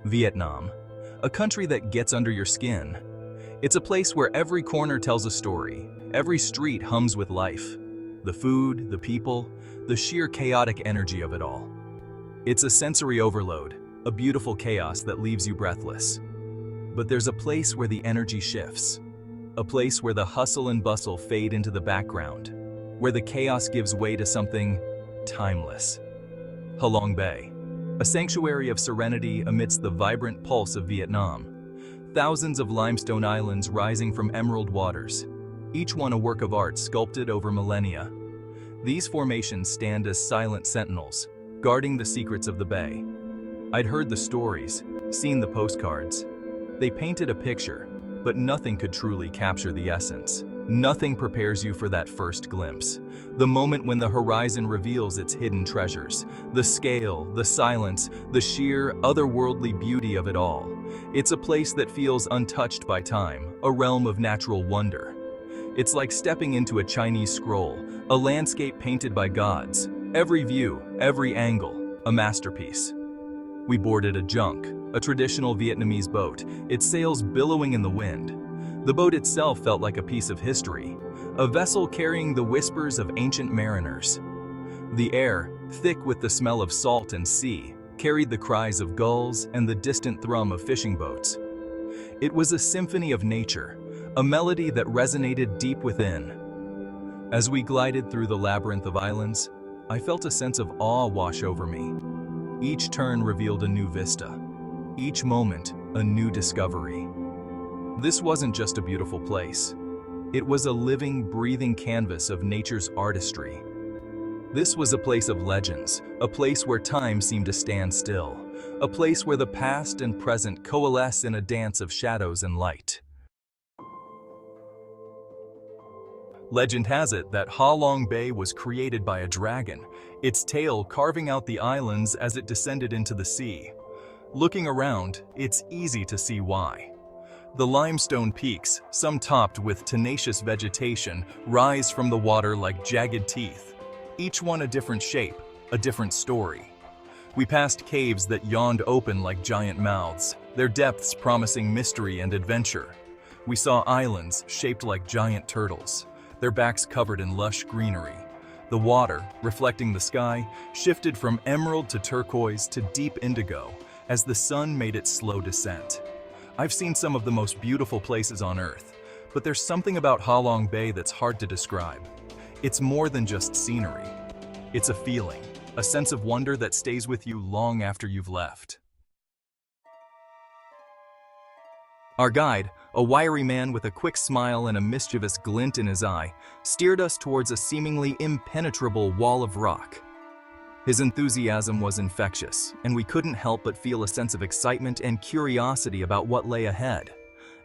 Vietnam, a country that gets under your skin. It's a place where every corner tells a story, every street hums with life. The food, the people, the sheer chaotic energy of it all. It's a sensory overload, a beautiful chaos that leaves you breathless. But there's a place where the energy shifts. A place where the hustle and bustle fade into the background, where the chaos gives way to something timeless. Ha Long Bay, a sanctuary of serenity amidst the vibrant pulse of Vietnam. Thousands of limestone islands rising from emerald waters, each one a work of art sculpted over millennia. These formations stand as silent sentinels, guarding the secrets of the bay. I'd heard the stories, seen the postcards. They painted a picture, but nothing could truly capture the essence. Nothing prepares you for that first glimpse. The moment when the horizon reveals its hidden treasures. The scale, the silence, the sheer, otherworldly beauty of it all. It's a place that feels untouched by time, a realm of natural wonder. It's like stepping into a Chinese scroll, a landscape painted by gods. Every view, every angle, a masterpiece. We boarded a junk, a traditional Vietnamese boat, its sails billowing in the wind. The boat itself felt like a piece of history, a vessel carrying the whispers of ancient mariners. The air, thick with the smell of salt and sea, carried the cries of gulls and the distant thrum of fishing boats. It was a symphony of nature, a melody that resonated deep within. As we glided through the labyrinth of islands, I felt a sense of awe wash over me. Each turn revealed a new vista, each moment a new discovery. This wasn't just a beautiful place. It was a living, breathing canvas of nature's artistry. This was a place of legends, a place where time seemed to stand still, a place where the past and present coalesce in a dance of shadows and light. Legend has it that Ha Long Bay was created by a dragon, its tail carving out the islands as it descended into the sea. Looking around, it's easy to see why. The limestone peaks, some topped with tenacious vegetation, rise from the water like jagged teeth. Each one a different shape, a different story. We passed caves that yawned open like giant mouths, their depths promising mystery and adventure. We saw islands shaped like giant turtles, their backs covered in lush greenery. The water, reflecting the sky, shifted from emerald to turquoise to deep indigo as the sun made its slow descent. I've seen some of the most beautiful places on Earth, but there's something about Ha Long Bay that's hard to describe. It's more than just scenery. It's a feeling, a sense of wonder that stays with you long after you've left. Our guide, a wiry man with a quick smile and a mischievous glint in his eye, steered us towards a seemingly impenetrable wall of rock. His enthusiasm was infectious, and we couldn't help but feel a sense of excitement and curiosity about what lay ahead.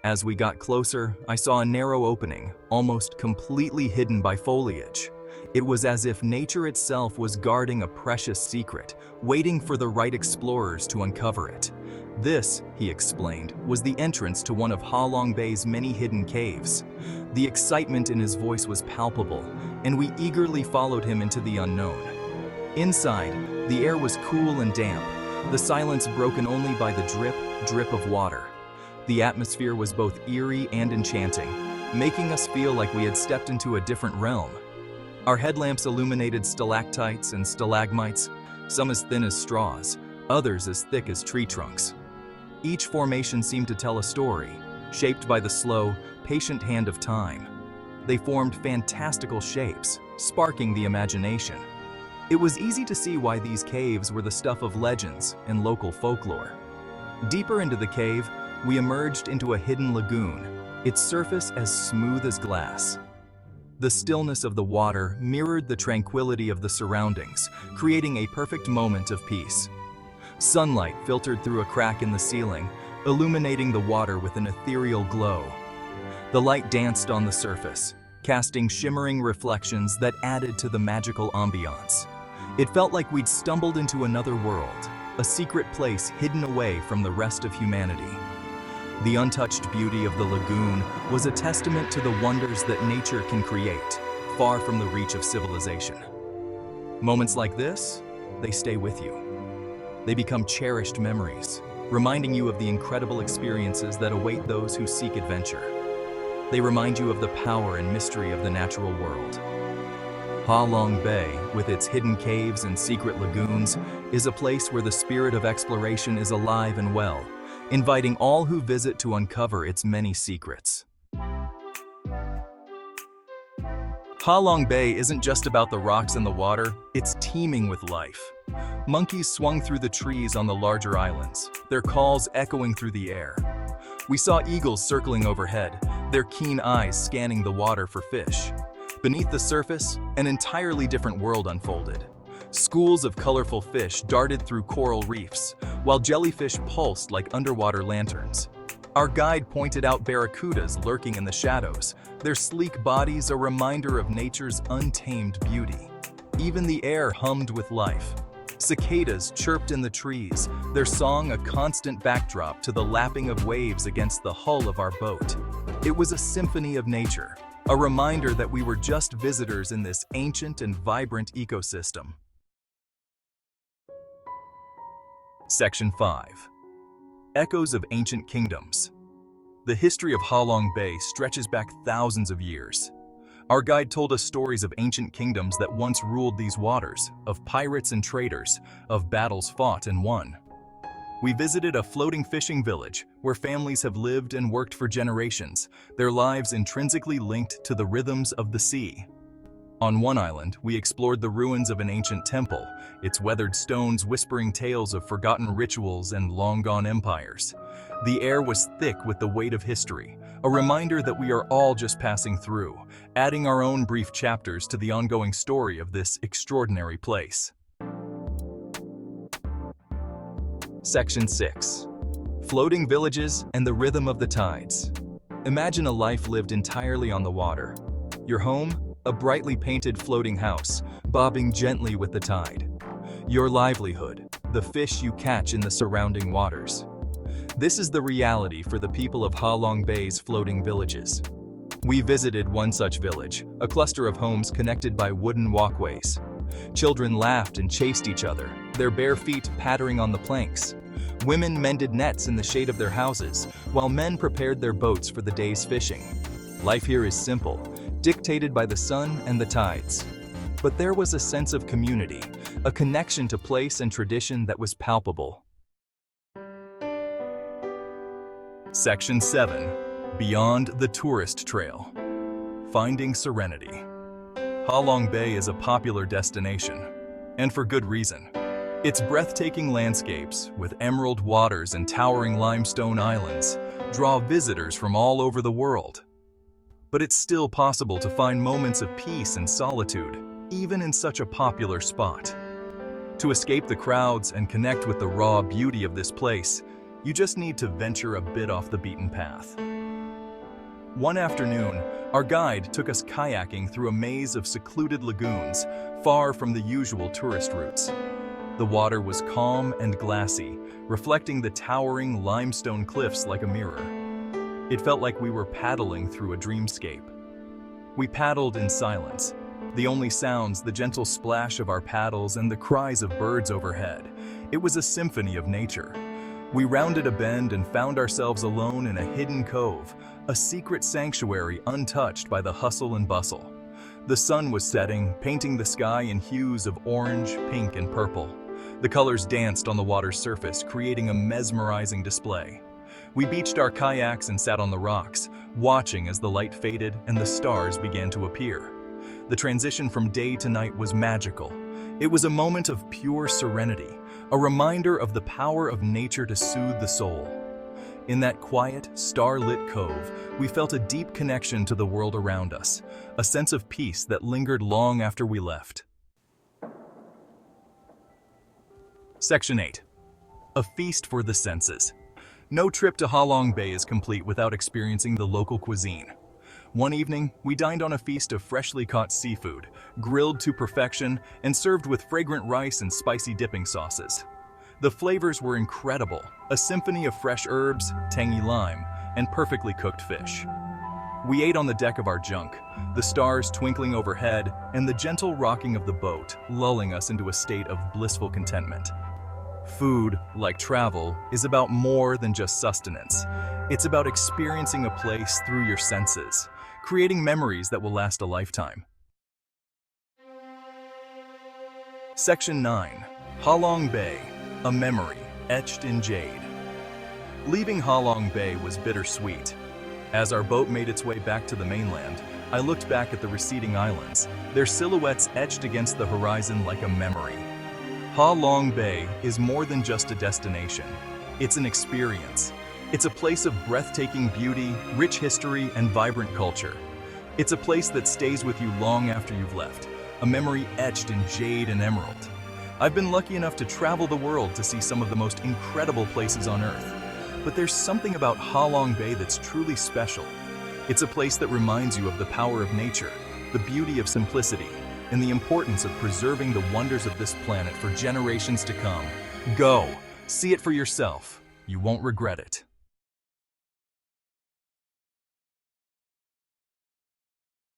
As we got closer, I saw a narrow opening, almost completely hidden by foliage. It was as if nature itself was guarding a precious secret, waiting for the right explorers to uncover it. This, he explained, was the entrance to one of Ha Long Bay's many hidden caves. The excitement in his voice was palpable, and we eagerly followed him into the unknown. Inside, the air was cool and damp, the silence broken only by the drip of water. The atmosphere was both eerie and enchanting, making us feel like we had stepped into a different realm. Our headlamps illuminated stalactites and stalagmites, some as thin as straws, others as thick as tree trunks. Each formation seemed to tell a story, shaped by the slow, patient hand of time. They formed fantastical shapes, sparking the imagination. It was easy to see why these caves were the stuff of legends and local folklore. Deeper into the cave, we emerged into a hidden lagoon, its surface as smooth as glass. The stillness of the water mirrored the tranquility of the surroundings, creating a perfect moment of peace. Sunlight filtered through a crack in the ceiling, illuminating the water with an ethereal glow. The light danced on the surface, casting shimmering reflections that added to the magical ambiance. It felt like we'd stumbled into another world, a secret place hidden away from the rest of humanity. The untouched beauty of the lagoon was a testament to the wonders that nature can create, far from the reach of civilization. Moments like this, they stay with you. They become cherished memories, reminding you of the incredible experiences that await those who seek adventure. They remind you of the power and mystery of the natural world. Ha Long Bay, with its hidden caves and secret lagoons, is a place where the spirit of exploration is alive and well, inviting all who visit to uncover its many secrets. Ha Long Bay isn't just about the rocks and the water, it's teeming with life. Monkeys swung through the trees on the larger islands, their calls echoing through the air. We saw eagles circling overhead, their keen eyes scanning the water for fish. Beneath the surface, an entirely different world unfolded. Schools of colorful fish darted through coral reefs, while jellyfish pulsed like underwater lanterns. Our guide pointed out barracudas lurking in the shadows, their sleek bodies a reminder of nature's untamed beauty. Even the air hummed with life. Cicadas chirped in the trees, their song a constant backdrop to the lapping of waves against the hull of our boat. It was a symphony of nature, a reminder that we were just visitors in this ancient and vibrant ecosystem. Section 5. Echoes of Ancient Kingdoms. The history of Ha Long Bay stretches back thousands of years. Our guide told us stories of ancient kingdoms that once ruled these waters, of pirates and traders, of battles fought and won. We visited a floating fishing village where families have lived and worked for generations, their lives intrinsically linked to the rhythms of the sea. On one island, we explored the ruins of an ancient temple, its weathered stones whispering tales of forgotten rituals and long-gone empires. The air was thick with the weight of history, a reminder that we are all just passing through, adding our own brief chapters to the ongoing story of this extraordinary place. Section 6. Floating villages and the rhythm of the tides. Imagine a life lived entirely on the water. Your home, a brightly painted floating house, bobbing gently with the tide. Your livelihood, the fish you catch in the surrounding waters. This is the reality for the people of Ha Long Bay's floating villages. We visited one such village, a cluster of homes connected by wooden walkways. Children laughed and chased each other, their bare feet pattering on the planks. Women mended nets in the shade of their houses, while men prepared their boats for the day's fishing. Life here is simple, dictated by the sun and the tides. But there was a sense of community, a connection to place and tradition that was palpable. Section 7. Beyond the Tourist Trail. Finding Serenity. Ha Long Bay is a popular destination, and for good reason. Its breathtaking landscapes, with emerald waters and towering limestone islands, draw visitors from all over the world. But it's still possible to find moments of peace and solitude, even in such a popular spot. To escape the crowds and connect with the raw beauty of this place, you just need to venture a bit off the beaten path. One afternoon, our guide took us kayaking through a maze of secluded lagoons, far from the usual tourist routes. The water was calm and glassy, reflecting the towering limestone cliffs like a mirror. It felt like we were paddling through a dreamscape. We paddled in silence, the only sounds the gentle splash of our paddles and the cries of birds overhead. It was a symphony of nature. We rounded a bend and found ourselves alone in a hidden cove, a secret sanctuary untouched by the hustle and bustle. The sun was setting, painting the sky in hues of orange, pink, and purple. The colors danced on the water's surface, creating a mesmerizing display. We beached our kayaks and sat on the rocks, watching as the light faded and the stars began to appear. The transition from day to night was magical. It was a moment of pure serenity, a reminder of the power of nature to soothe the soul. In that quiet, star-lit cove, we felt a deep connection to the world around us, a sense of peace that lingered long after we left. Section 8. A feast for the senses. No trip to Ha Long Bay is complete without experiencing the local cuisine. One evening, we dined on a feast of freshly caught seafood, grilled to perfection and served with fragrant rice and spicy dipping sauces. The flavors were incredible, a symphony of fresh herbs, tangy lime, and perfectly cooked fish. We ate on the deck of our junk, the stars twinkling overhead and the gentle rocking of the boat lulling us into a state of blissful contentment. Food, like travel, is about more than just sustenance. It's about experiencing a place through your senses, creating memories that will last a lifetime. Section 9. Halong Bay, a memory etched in jade. Leaving Halong Bay was bittersweet. As our boat made its way back to the mainland, I looked back at the receding islands, their silhouettes etched against the horizon like a memory. Halong Bay is more than just a destination. It's an experience. It's a place of breathtaking beauty, rich history, and vibrant culture. It's a place that stays with you long after you've left, a memory etched in jade and emerald. I've been lucky enough to travel the world to see some of the most incredible places on Earth. But there's something about Halong Bay that's truly special. It's a place that reminds you of the power of nature, the beauty of simplicity, and the importance of preserving the wonders of this planet for generations to come. Go! See it for yourself. You won't regret it.